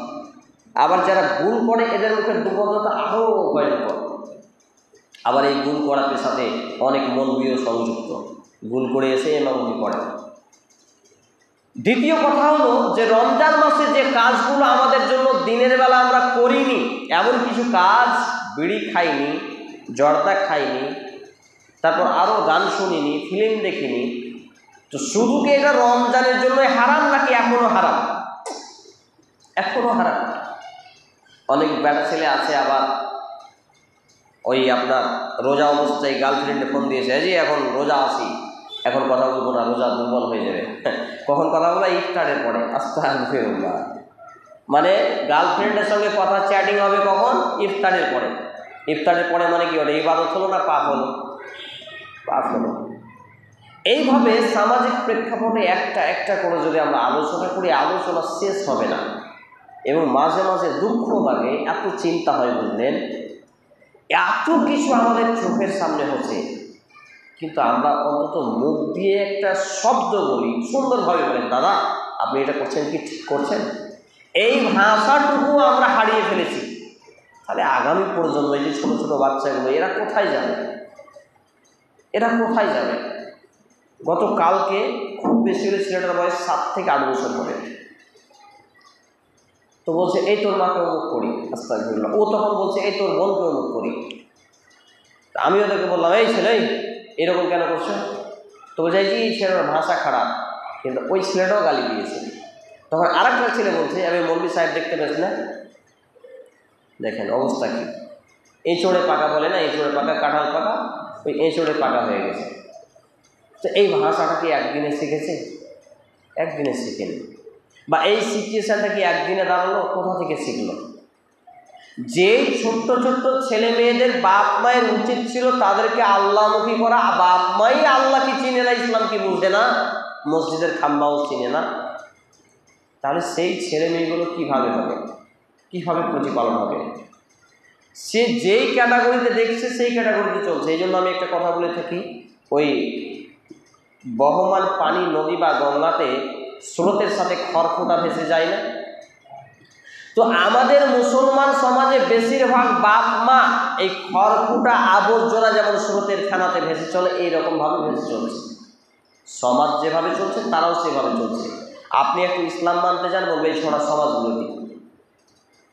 আবার যারা গুণ করে, এদের মুখের দুর্গন্ধটা আরও ভয়ঙ্কর। আবার এই গুণ করার সাথে অনেক মৌলবীও সংযুক্ত, গুণ করে এসে ইমামতি করে। দ্বিতীয় কথা হলো যে রমজান মাসে যে কাজগুলো আমাদের জন্য দিনের বেলা আমরা করিনি, এমন কিছু কাজ, বিড়ি খাইনি, জর্দা খাইনি, তারপর আরও গান শুনিনি, ফিল্ম দেখিনি, তো শুধু কি এটা রমজানের জন্য হারাম নাকি এখনো হারাম? এখনো হারাম। অনেক বেটা ছেলে আছে আবার ওই আপনার রোজা অবস্থায় গার্লফ্রেন্ডে ফোন দিয়েছে, জি এখন রোজা আছি, এখন কথা বলবো না, রোজা দুর্বল হয়ে যাবে। কখন কথা বলবো? ইফতারের পরে। আস্তাগফিরুল্লাহ। মানে গার্লফ্রেন্ডের সঙ্গে কথা চ্যাটিং হবে কখন? ইফতারের পরে। ইফতারের পরে মানে কি হলো? ইবাদত হলো না পাপ হলো? পাপ হলো। এইভাবে সামাজিক প্রেক্ষাপটে একটা একটা করে যদি আমরা আলোচনা করি, আলোচনা শেষ হবে না। এবং মাঝে মাঝে দুঃখ লাগে, এত চিন্তা হয়, বুঝলেন, এত কিছু আমাদের চোখের সামনে হচ্ছে, কিন্তু আমরা অন্তত মুখ দিয়ে একটা শব্দ বলি, সুন্দরভাবে বলেন, দাদা আপনি এটা করছেন কি ঠিক করছেন, এই ভাষাটুকু আমরা হারিয়ে ফেলেছি। তাহলে আগামী প্রজন্ম, এই যে ছোটো ছোটো বাচ্চাগুলো, এরা কোথায় যাবে? এরা কোথায় যাবে? গতকালকে খুব বেশি হলে ছেলেটার বয়স 7 থেকে 8 বছর হবে, তো বলছে এই তোর মাকে অমুক করি, আস্তাগফিরুল্লাহ। ও তখন বলছে এই তোর বোনকে অমুক করি। আমি ওদেরকে বললাম, এই ছেলে এরকম কেন করছো? তো বোঝাই যে এই ছেলেটার ভাষা খারাপ, কিন্তু ওই ছেলেটাও গালি দিয়েছে। তখন আরেকটা ছেলে বলছে, আমি মৌলভী সাহেব দেখতে পেয়েছি না? দেখেন অবস্থা কি, এঁচড়ে পাকা বলে না, এঁচড়ে পাকা, কাঁঠাল পাকা, ওই এঁচড়ে পাকা হয়ে গেছে। তো এই ভাষাটা কি একদিনে শিখেছে? একদিনে শিখেনি। বা এই সিচুয়েশানটা কি একদিনে দাঁড়ালো? কোথা থেকে শিখলো? যে ছোট্ট ছোট্ট ছেলে মেয়েদের বাপ মায়ের উচিত ছিল তাদেরকে আল্লাহমুখী করা, বাপ মাই আল্লাহকে চিনে না, ইসলাম কি বুঝে না, মসজিদের খাম্বাও চিনে না, তাহলে সেই ছেলে মেয়েগুলো কীভাবে হবে, কীভাবে প্রতিপালন হবে? সে যেই ক্যাটাগরিতে দেখছে সেই ক্যাটাগরিতে চলছে। এই জন্য আমি একটা কথা বলে থাকি, ওই বহমান পানি নদী বা গঙ্গাতে স্রোতের সাথে খড়কুটা ভেসে যায় না? তো আমাদের মুসলমান সমাজে বেশিরভাগ বাপ মা এই খড়কুটা আবর্জনা যেমন স্রোতের ফেনাতে ভেসে চলে, এইরকমভাবে ভেসে চলছে। সমাজ যেভাবে চলছে তারাও সেভাবে চলছে। আপনি একটু ইসলাম মানতে যান, বলবে এই ছড়া সমাজগুলো কি,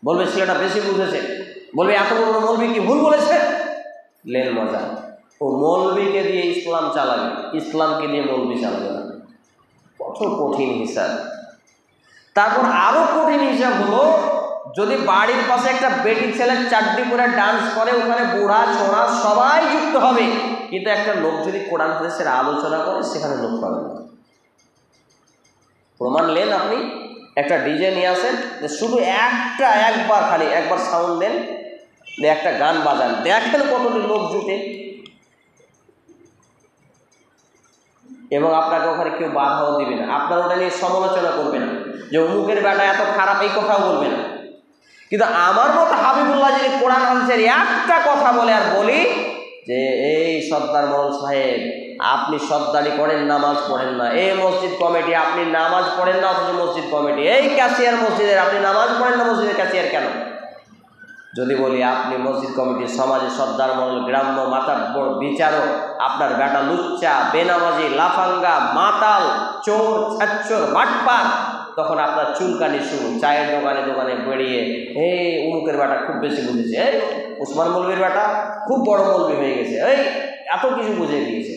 বলবে ছেলেটা বেশি বুঝেছে, বলবে এত বড় মৌলবি কি ভুল বলেছে। লেন মজা, ও মৌলবিকে দিয়ে ইসলাম চালাবে, ইসলামকে দিয়ে মৌলবি চালাবে না। কত কঠিন হিসাব। তারপর আরো কঠিন হিসাব হলো, যদি বাড়ির পাশে একটা বেটি ছেলে চারটি করে ডান্স করে, ওখানে বুড়া ছোড়া সবাই যুক্ত হবে, কিন্তু একটা লোক যদি কোরআন হাদিসের আলোচনা করে সেখানে লোক পাবে না। প্রমাণ নেন, আপনি একটা ডিজে নিয়ে আসেন, শুধু একবার সাউন্ড দেন, একটা গান বাজান, দেখেন কতটি লোক জুটে, এবং আপনাকে ওখানে কেউ বাধাও দিবে না, আপনার ওটা নিয়ে সমালোচনা করবে না যে অমুকের বেটা এত খারাপ, এই কথাও বলবে না। কিন্তু আমার মতো হাবিবুল্লাহ যদি কোরআন হাদিসের একটা কথা বলে আর বলি যে এই সর্দার মোড়ল সাহেব, আপনি সর্দারি করেন, নামাজ পড়েন না, এই মসজিদ কমিটি আপনি নামাজ পড়েন না, অথচ মসজিদ কমিটি, এই ক্যাশিয়ার মসজিদের আপনি নামাজ পড়েন না, মসজিদের ক্যাশিয়ার কেন? যদি বলি আপনি মসজিদ কমিটির সমাজে সর্দার মোড়ল, গ্রাম্য মাতাব্বর, বিচারক, আপনার বেটা লুচ্চা, বেনামাজি, লাফাঙ্গা, মাতাল, চোর, ছাচ্চর, বাটপার, তখন আপনার চুলকানি শুরু, চায়ের দোকানে দোকানে বেরিয়ে এই উমুকের বেটা খুব বেশি বুঝেছে, এই ওসমান মৌলবীর বেটা খুব বড় মৌলবী হয়ে গেছে, এই এত কিছু বুঝিয়ে দিয়েছে।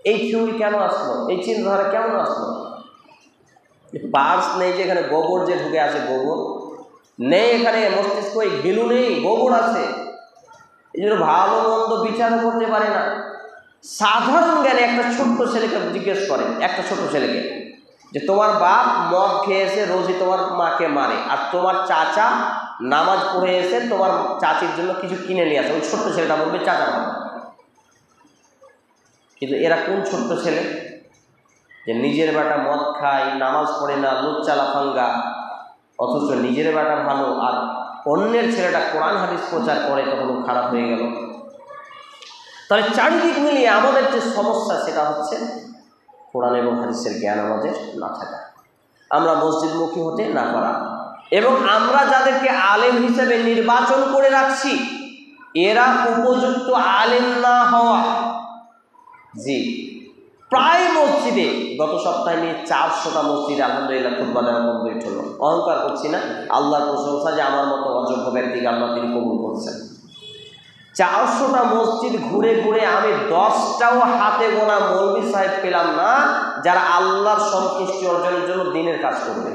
এই থিওরি কেন আসলো? এই চিন্তাধারা কেমন আসলো? পার্স নেই যে এখানে গোবর যে ঢুকে আছে, গোবর নেই এখানে, মস্তিষ্ক ঘিলু নেই, গোবর আছে, এই জন্য ভালো মন্দ বিচার করতে পারে না। সাধারণ জ্ঞানে একটা ছোট্ট ছেলেকে জিজ্ঞেস করেন, একটা ছোট্ট ছেলেকে, যে তোমার বাপ মদ খেয়ে এসে রোজই তোমার মাকে মারে, আর তোমার চাচা নামাজ পড়ে এসে তোমার চাচির জন্য কিছু কিনে নিয়ে আসে, ওই ছোট্ট ছেলেটা বলবে চাচা বাবা। কিন্তু এরা কোন ছোট্ট ছেলে যে নিজের বেটা মদ খায়, নামাজ পড়ে না, লুচ্চা লাফাঙ্গা, অথচ নিজের বেটা ভালো আর অন্যের ছেলেটা কোরআন হাদিস প্রচার করে, তখন খারাপ হয়ে গেল। তাহলে চারিদিক মিলিয়ে আমাদের যে সমস্যা সেটা হচ্ছে কোরআন এবং হাদিসের জ্ঞান আমাদের না থাকা, আমরা মসজিদমুখী হতে না পারা, এবং আমরা যাদেরকে আলেম হিসেবে নির্বাচন করে রাখছি এরা উপযুক্ত আলেম না হওয়া। জি, প্রায় মসজিদে গত সপ্তাহে নিয়ে 400টা মসজিদে আলহামদুলিল্লাহ খুতবা দেওয়া কমপ্লিট হলো। অহংকার করছি না, আল্লাহর প্রশংসা যে আমার মতো অযোগ্য ব্যক্তিকে আল্লাহ তিনি কবুল করছেন। 400টা মসজিদ ঘুরে ঘুরে আমি 10টাও হাতে গোনা মৌলভী সাহেব পেলাম না যারা আল্লাহর সন্তুষ্টি অর্জনের জন্য দিনের কাজ করবে।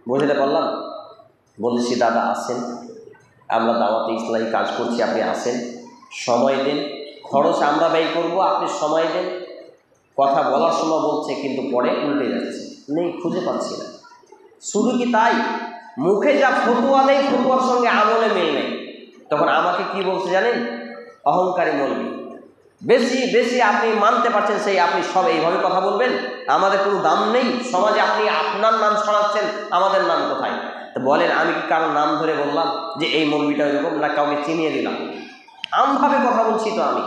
বুঝতে পারলাম? বলেছি দাদা আসেন, আমরা দাওয়াতে ইসলামী কাজ করছি, আপনি আসেন, সময় দেন, খরচ আমরা ব্যয় করব, আপনি সময় দেন। কথা বলার সময় বলছে কিন্তু পরে উল্টে যাচ্ছে, নেই, খুঁজে পাচ্ছি না। শুধু কি তাই, মুখে যা ফতুয়া নেই ফতুয়ার সঙ্গে আমলে মিল নেই। তখন আমাকে কি বলছে জানেন? অহংকারী মৌলবী, বেশি বেশি আপনি মানতে পারছেন সেই আপনি সব এইভাবে কথা বলবেন, আমাদের কোনো দাম নেই সমাজে, আপনি আপনার নাম ছড়াচ্ছেন, আমাদের নাম কোথায়? তো বলেন আমি কি কারোর নাম ধরে বললাম যে এই মৌলবীটা এরকম, না কাউকে চিনিয়ে দিলাম? আমভাবে কথা বলছি তো আমি।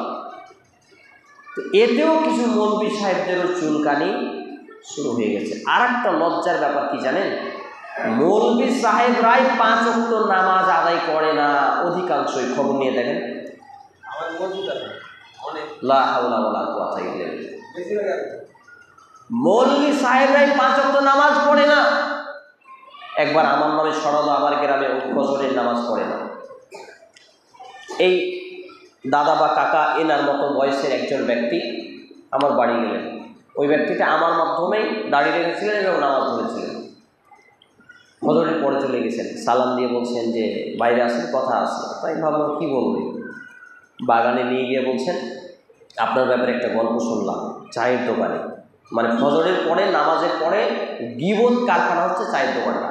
তো এতেও কিছু মৌলবী সাহেবদেরও চুলকানি শুরু হয়ে গেছে। আর একটা লজ্জার ব্যাপার কি জানেন? মৌলভী সাহেবরাই 5 ওয়াক্ত নামাজ আদায় করে না, অধিকাংশই। খবর নিয়ে দেখেন, লা হাওলা ওয়ালা কুওয়াতা ইল্লা বিল্লাহ। মৌলভী সাহেবরাই 5 ওয়াক্ত নামাজ পড়ে না। একবার আমার নামে সরালো, আমার গ্রামে ফজরের নামাজ পড়ে না। এই দাদা বা কাকা এনার মতো বয়সের একজন ব্যক্তি আমার বাড়ি গেলেন। ওই ব্যক্তিটা আমার মাধ্যমেই দাঁড়িয়ে রেখেছিলেন এবং নামাজ পড়েছিলেন। ফজরের পরে চলে গেছেন, সালাম দিয়ে বলছেন যে বাইরে আসেন, কথা আছে। তাই ভাবলাম কী বলবে। বাগানে নিয়ে গিয়ে বলছেন, আপনার ব্যাপারে একটা গল্প শুনলাম চায়ের দোকানে, মানে ফজরের পরে নামাজের পরে গীবত কারখানা হচ্ছে চায়ের দোকানটা।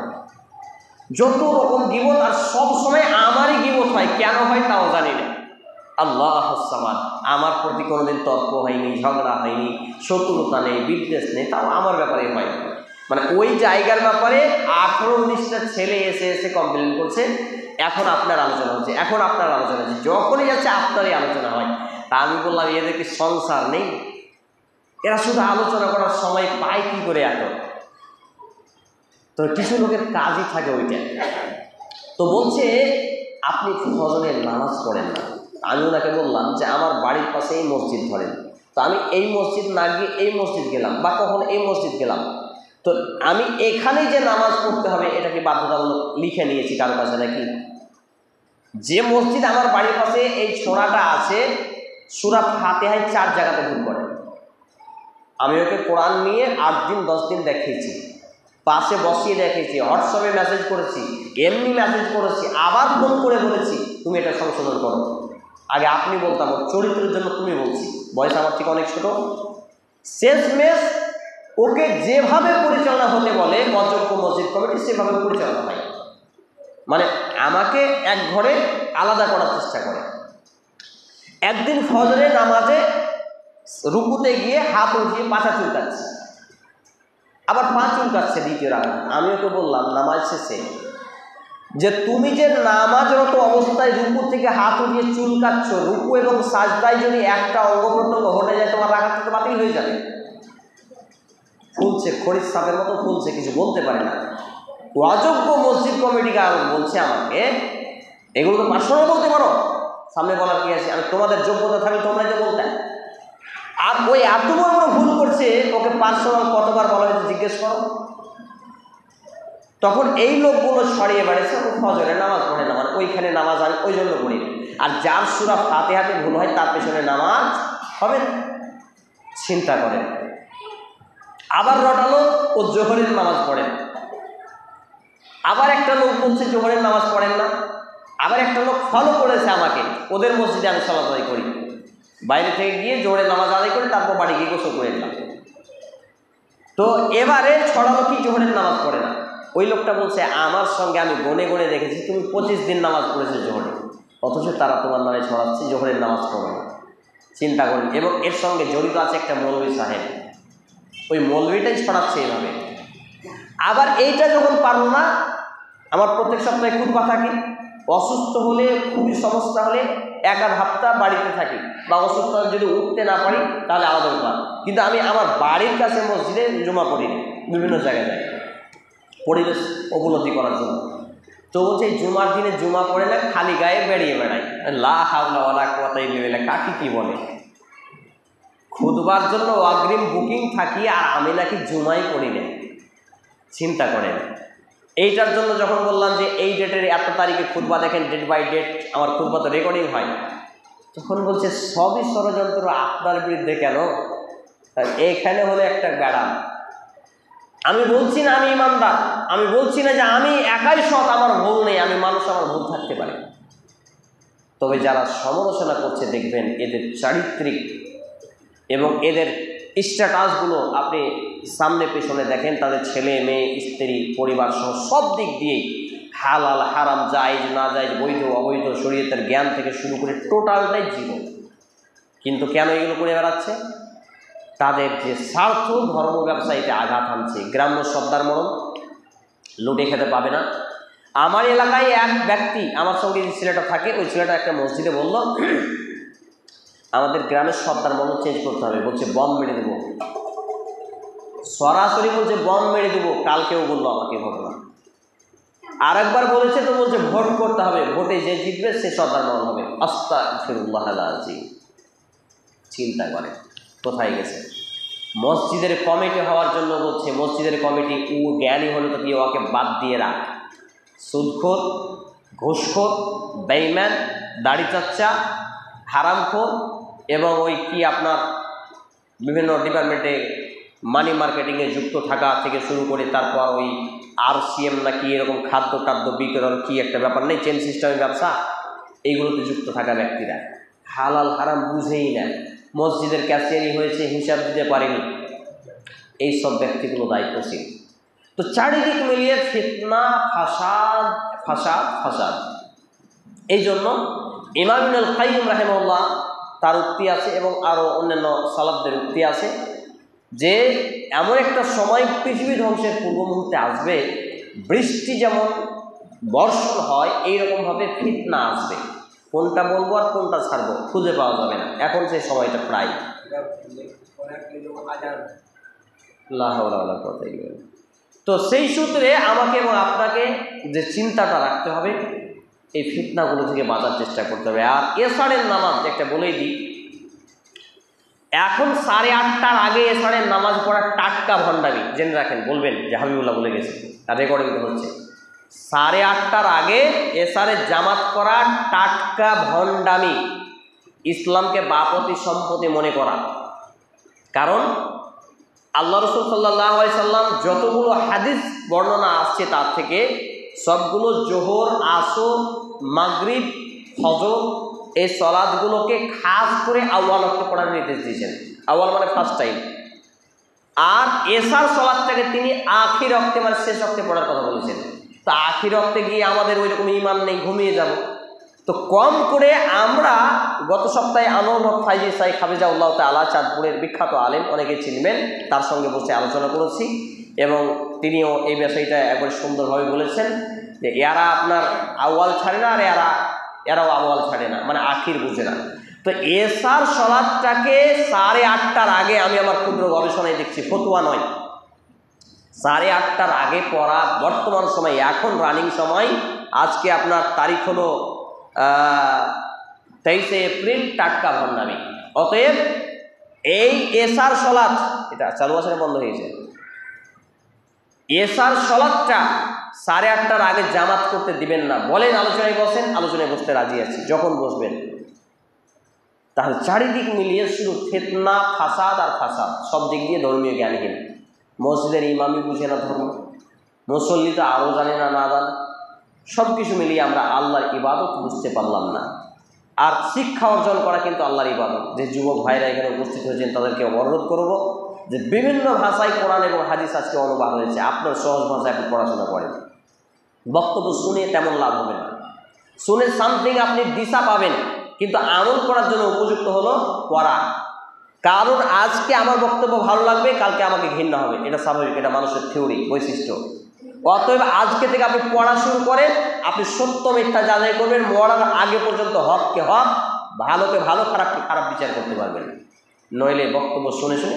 যত রকম গীবত, আর সব সময় আমারই গীবত হয়। কেন হয় তাও জানি না। আল্লাহ সামাদ, আমার প্রতি কোনোদিন তর্ক হয়নি, ঝগড়া হয়নি, শত্রুতা নেই, বিদ্বেষ নেই, তাও আমার ব্যাপারে হয়। মানে ওই জায়গার ব্যাপারে 18-19টা ছেলে এসে এসে কমপ্লেন করছে, এখন আপনার আলোচনা হচ্ছে, এখন আপনার আলোচনা হচ্ছে, যখনই যাচ্ছে আপনারই আলোচনা হয়। তা আমি বললাম, এদের কি সংসার নেই? এরা শুধু আলোচনা করার সময় পায় কি করে এত? তো কিছু লোকের কাজই থাকে ওইটা। তো বলছে আপনি ফজরের নামাজ পড়েন না। আমি ওনাকে বললাম যে আমার বাড়ির পাশে এই মসজিদ ধরেন, তো আমি এই মসজিদ না গিয়ে এই মসজিদ গেলাম, বা কখনো এই মসজিদ গেলাম, তো আমি এখানেই যে নামাজ পড়তে হবে এটা কি বাধ্যতামূলক লিখে নিয়েছি কারো কাছে নাকি? যে মসজিদ আমার বাড়ির পাশে এই ছোড়াটা আছে, সূরা ফাতিহায় 4 জায়গাতে ভুল করে। আমি ওকে কোরআন নিয়ে 8 দিন 10 দিন দেখিয়েছি, পাশে বসিয়ে দেখেছি, হোয়াটসঅ্যাপে মেসেজ করেছি, এমনি মেসেজ করেছি, আবার ফোন করে বলেছি তুমি এটা সংশোধন করো। আগে আপনি বলতাম, ওর চরিত্রের জন্য তুমি বলছি, বয়স আমার থেকে অনেক ছোট। শেষমেশ ওকে যেভাবে পরিচালনা হতে বলে অযোগ্য মসজিদ কমিটি, সেভাবে পরিচালনা হয়। মানে আমাকে এক ঘরে আলাদা করার চেষ্টা করে। একদিন ফজরে নামাজে রুকুতে গিয়ে হাত উঠিয়ে পাছা চুলকাচ্ছে, আবার পা চুলকাচ্ছে দ্বিতীয় রাকাত। আমি ওকে বললাম নামাজ শেষে যে তুমি যে নামাজরত অবস্থায় রুকু থেকে হাত উঠিয়ে চুলকাচ্ছ, রুকু এবং সাজদায় যদি একটা অঙ্গ প্রত্যঙ্গ হটে যায় তোমার রাকাতটা তো বাতিল হয়ে যাবে। ফুলছে, খরিদ সাপের মতো ফুলছে, কিছু বলতে পারে না। অযোগ্য মসজিদ কমিটিকে বলছে আমাকে এগুলো তো পার্সোনাল বলতে পারো, সামনে বলার কি আছে? আমি তোমাদের যোগ্যতা থাকলে তোমরা যে বলতে। আর ওই এত বড় ভুল করছে, ওকে পার্সোনাল কতবার বলা হয়েছে জিজ্ঞেস করো। তখন এই লোকগুলো ছড়িয়ে বেড়েছে, ও ফজরে নামাজ পড়ে না, মানে ওইখানে নামাজ আমি ওই জন্য পড়ি না। আর যার সূরা ফাতিহাতে ভুল হয় তার পেছনে নামাজ হবে না। চিন্তা করেন। আবার রটালো ও জোহরের নামাজ পড়েন। আবার একটা লোক বলছে জোহরের নামাজ পড়েন না। আবার একটা লোক ফলো করেছে আমাকে, ওদের মসজিদে আমি সালাত আদায় করি, বাইরে থেকে গিয়ে জোহরের নামাজ আদায় করি, তারপর বাড়ি গিয়ে গোসল করে এলাম। তো এবারে ছড়ালো কি জোহরের নামাজ পড়ে না। ওই লোকটা বলছে আমার সঙ্গে আমি গনে গনে দেখেছি তুমি 25 দিন নামাজ পড়েছো জোহরে, অথচ তারা তোমার নামে ছড়াচ্ছে জোহরের নামাজ পড়ো না। চিন্তা করুন। এবং এর সঙ্গে জড়িত আছে একটা মৌলভী সাহেব, ওই মৌলভীটাই ছড়াচ্ছে এভাবে। আবার এইটা যখন পারল না, আমার প্রত্যেক সপ্তাহে খুতবা থাকে, অসুস্থ হলে খুবই সমস্যা হলে 1-1 হপ্তাহ বাড়িতে থাকি, বা অসুস্থ যদি উঠতে না পারি তাহলে আলাদা ব্যাপার। কিন্তু আমি আমার বাড়ির কাছে মসজিদে জমা পড়ি, বিভিন্ন জায়গায় যাই পরিবেশ উপলব্ধি করার জন্য। তো বলছে এই জুমার দিনে জুমা পড়ে না, খালি গায়ে বেরিয়ে বেড়াই। লা হাওলা ওয়ালা কুওয়াতা ইল্লা বিল্লাহ, কাকে কি বলে? খুতবার জন্য অগ্রিম বুকিং থাকি, আর আমি নাকি জুমাই পড়ি না। চিন্তা করেন। এইটার জন্য যখন বললাম যে এই ডেটের এত তারিখে খুতবা দেখেন, ডেট বাই ডেট আমার খুতবা তো রেকর্ডিং হয়, তখন বলছে সবই ষড়যন্ত্র আপনার বিরুদ্ধে। কেন? এইখানে হলো একটা ব্যারাম। আমি বলছি না আমি ইমানদার, আমি বলছি না যে আমি একাই সৎ, আমার ভুল নেই, আমি মানুষ, আমার ভুল থাকতে পারে। তবে যারা সমালোচনা করছে দেখবেন এদের চারিত্রিক এবং এদের স্ট্যাটাসগুলো আপনি সামনে পেছনে দেখেন, তাদের ছেলে মেয়ে স্ত্রী পরিবার সহ সব দিক দিয়েই হালাল হারাম জায়েজ না জায়েজ বৈধ অবৈধ শরীয়তের জ্ঞান থেকে শুরু করে টোটালটাই জীবন। কিন্তু কেন এগুলো করে বেড়াচ্ছে? তাদের যে স্বার্থ ধর্ম ব্যবসায়ীতে আঘাত আনছে। গ্রাম্য সর্দার মরণ লুটে খেতে পাবে না। আমার এলাকায় এক ব্যক্তি, আমার সঙ্গে যে ছেলেটা থাকে, ওই ছেলেটা একটা মসজিদে বলল আমাদের গ্রামের সর্দার মরণ চেঞ্জ করতে হবে। বলছে বম মেরে দেবো, সরাসরি বলছে বম মেরে দেবো। কালকেও বললো আমাকে ঘটনা, আর একবার বলেছে তো বলছে ভোট করতে হবে, ভোটে যে জিতবে সে সরদার মহল হবে। আস্তাগফিরুল্লাহ আল-আযীম। চিন্তা করে কোথায় গেছে। মসজিদের কমিটি হওয়ার জন্য বলছে, মসজিদের কমিটি জ্ঞানী হলে তো কি ওকে বাদ দিয়ে রাখ। সুদখোর, ঘুষখোর, বেঈমান, দাড়ি চাচ্চা, হারামখোর এবং ওই কি আপনার বিভিন্ন ডিপার্টমেন্টে মানি মার্কেটিংয়ে যুক্ত থাকা থেকে শুরু করে তারপর ওই RCM না কি এরকম খাদ্য টাদ্য বিতরণ কি একটা ব্যাপার নেই, চেন সিস্টেমের ব্যবসা, এইগুলোতে যুক্ত থাকা ব্যক্তিরা হালাল হারাম বুঝেই না, মসজিদের ক্যাশিয়ারি হয়েছে, হিসাব দিতে পারেনি, এইসব ব্যক্তিগুলো দায়িত্বশীল। তো চারিদিক মিলিয়ে ফিতনা, ফাসাদ ফাসাদ ফাসাদ। এই জন্য ইমাম ইবনুল কাইয়্যিম রাহিমাহুল্লাহ তার উক্তি আছে এবং আরও অন্যান্য সালাফদের উক্তি আছে যে এমন একটা সময় পৃথিবী ধ্বংসের পূর্ব মুহূর্তে আসবে, বৃষ্টি যেমন বর্ষণ হয় এইরকমভাবে ফিতনা আসবে। কোনটা বলবো আর কোনটা ছাড়বো খুঁজে পাওয়া যাবে না, এখন সেই সময়টা প্রায়। তো সেই সূত্রে আমাকে এবং আপনাকে যে চিন্তাটা রাখতে হবে, এই ফিতনাগুলো থেকে বাঁচার চেষ্টা করতে হবে। আর এশারের নামাজ একটা বলেই দিই, এখন 8:30টার আগে এশারের নামাজ পড়ার টাটকা ভণ্ডামি, জেনে রাখেন, বলবেন যে হাবিবুল্লাহ বলে গেছে, আর রেকর্ডিং হচ্ছে। 8:30টার আগে এশারের জামাত করার টাটকা ভণ্ডামি, ইসলামকে বাপতি সম্পত্তি মনে করা। কারণ আল্লাহ রাসূল সাল্লাল্লাহু আলাইহি সাল্লাম যতগুলো হাদিস বর্ণনা আসছে তার থেকে সবগুলো জোহর, আসর, মাগরিব, ফজর এই সালাতগুলোকে খাস করে আউয়াল ওয়াক্তে পড়ার নির্দেশ দিয়েছেন। আউয়াল মানে ফার্স্ট টাইম। আর এশার সালাতটাকে তিনি আখির ওয়াক্তে মানে শেষ ওয়াক্তে পড়ার কথা বলেছেন। তো আখির ওয়াক্তে গিয়ে আমাদের ওই রকম ঈমান নেই, ঘুমিয়ে যাব। তো কম করে আমরা গত সপ্তাহে আনোয়ার হক ফাইজি সাইখ হাফিজাহুল্লাহ তাআলা, চাঁদপুরের বিখ্যাত আলেম, অনেকে চিনবেন, তার সঙ্গে বসে আলোচনা করেছি এবং তিনিও এই বিষয়টা একবারে সুন্দরভাবে বলেছেন যে এরা আপনার আউয়াল ছাড়ে না, আর এরাও আউয়াল ছাড়ে না, মানে আখির বুঝে না। তো এশার সালাতটাকে 8:30টার আগে, আমি আমার ক্ষুদ্র গবেষণায় দেখছি, ফতুয়া নয়, 8:30টার আগে পড়া বর্তমান সময়, এখন রানিং সময়, আজকে আপনার তারিখ হলো 23শে এপ্রিল, টাটকা ভণ্ডামি। অতএব এই এশার সালাত, এটা চালু আছে না বন্ধ হয়েছে, এশার সালাতটা 8:30টার আগে জামাত করতে দিবেন না। বলেন আলোচনায় বসেন, আলোচনায় বসতে রাজি আছি, যখন বসবেন। তাহলে চারিদিক মিলিয়ে শুধু ফিতনা, ফাসাদ আর ফাসাদ, সব দিক দিয়ে ধর্মীয় জ্ঞানহীন। মসজিদের ইমামই বুঝে না ধর্ম, মুসল্লি তো আরও জানে না, না জানে, সব কিছু মিলিয়ে আমরা আল্লাহর ইবাদত বুঝতে পারলাম না। আর শিক্ষা অর্জন করা কিন্তু আল্লাহর ইবাদত। যে যুবক ভাইরা এখানে উপস্থিত হয়েছেন তাদেরকে অনুরোধ করব যে বিভিন্ন ভাষায় কোরআন এবং হাদিস আজকে অনুবাদ হয়েছে, আপনার সহজ ভাষায় আপনি পড়াশোনা করেন। বক্তব্য শুনে তেমন লাভ হবে না, শুনে সামথিং আপনি দিশা পাবেন, কিন্তু আমল করার জন্য উপযুক্ত হলো পড়া। কারণ আজকে আমার বক্তব্য ভালো লাগবে, কালকে আমাকে ঘৃণা হবে, এটা স্বাভাবিক, এটা মানুষের থিওরি, বৈশিষ্ট্য। অতএব আজকে থেকে আপনি পড়া শুরু করেন, আপনি সত্য মিথ্যা যাচাই করবেন, মরার আগে পর্যন্ত হককে হক, ভালোকে ভালো, খারাপকে খারাপ বিচার করতে পারবেন। নইলে বক্তব্য শুনে শুনে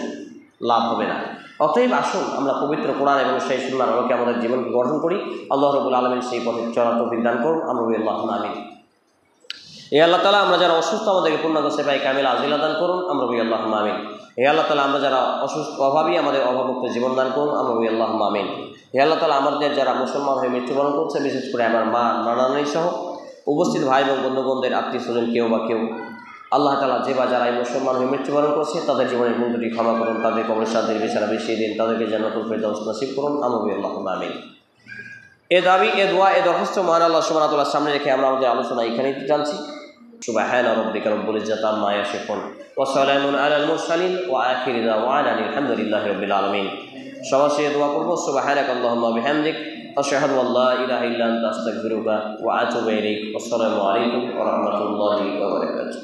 লাভ হবে না। অতএব আসুন আমরা পবিত্র কোরআন এবং সেই সুন্নাহর আলোকে আমাদের জীবনকে গঠন করি। আল্লাহ রাব্বুল আলামিন সেই পথে চলার তৌফিক দান করুন। আমরা আল্লাহুম্মা আমিন। হে আল্লাহ তাআলা, আমরা যারা অসুস্থ আমাদেরকে পূর্ণাঙ্গ সেবায় কামিল আজিলা দান করুন। আমরা আল্লাহুম্মা আমিন। হে আল্লাহ তাআলা, আমরা যারা অসুস্থ, অভাবী, আমাদের অভাবমুক্ত জীবন দান করুন। আমরা আল্লাহুম্মা আমিন। হে আল্লাহ তাআলা, আমাদের যারা মুসলমান হয়ে মৃত্যুবরণ করছে, বিশেষ করে আমার মা, নানানি সহ উপস্থিত ভাই এবং বন্ধুগণদের আত্মীয় স্বজন কেউ বা কেউ, আল্লাহ তাআলা যে বা যারা এই মুসলমান হয়ে মৃত্যুবরণ করছে তাদের জীবনের ভুল ত্রুটি ক্ষমা করুন, তাদের কবরের শান্তির বিছানা বিছিয়ে দিন, তাদেরকে জান্নাতুল ফেরদাউস নসিব করুন। আমরা আল্লাহুম্মা আমিন। এ দাবি, এ দোয়া, এ দরখাস্ত মহান আল্লাহ সুবহানাহু ওয়া তাআলার সামনে রেখে আমরা আমাদের আলোচনা এখানেই জানছি। সুবহানা রাব্বিকা রাব্বিল ইজ্জাতি আম্মা ইয়াসিফুন ওয়া সালামুন আলাল মুরসালিন ওয়া আখিরু দাওয়ানা আলহামদুলিল্লাহি রাব্বিল আলামিন। সবার শেষে দোয়া করব, সুবহানাকা আল্লাহুম্মা ওয়া বিহামদিক আশহাদু আল্লা ইলাহা ইল্লা আনতা আস্তাগফিরুকা ওয়া আতুবু ইলাইক। আসসালামু আলাইকুম ওয়া রাহমাতুল্লাহি ওয়া বারাকাতুহু।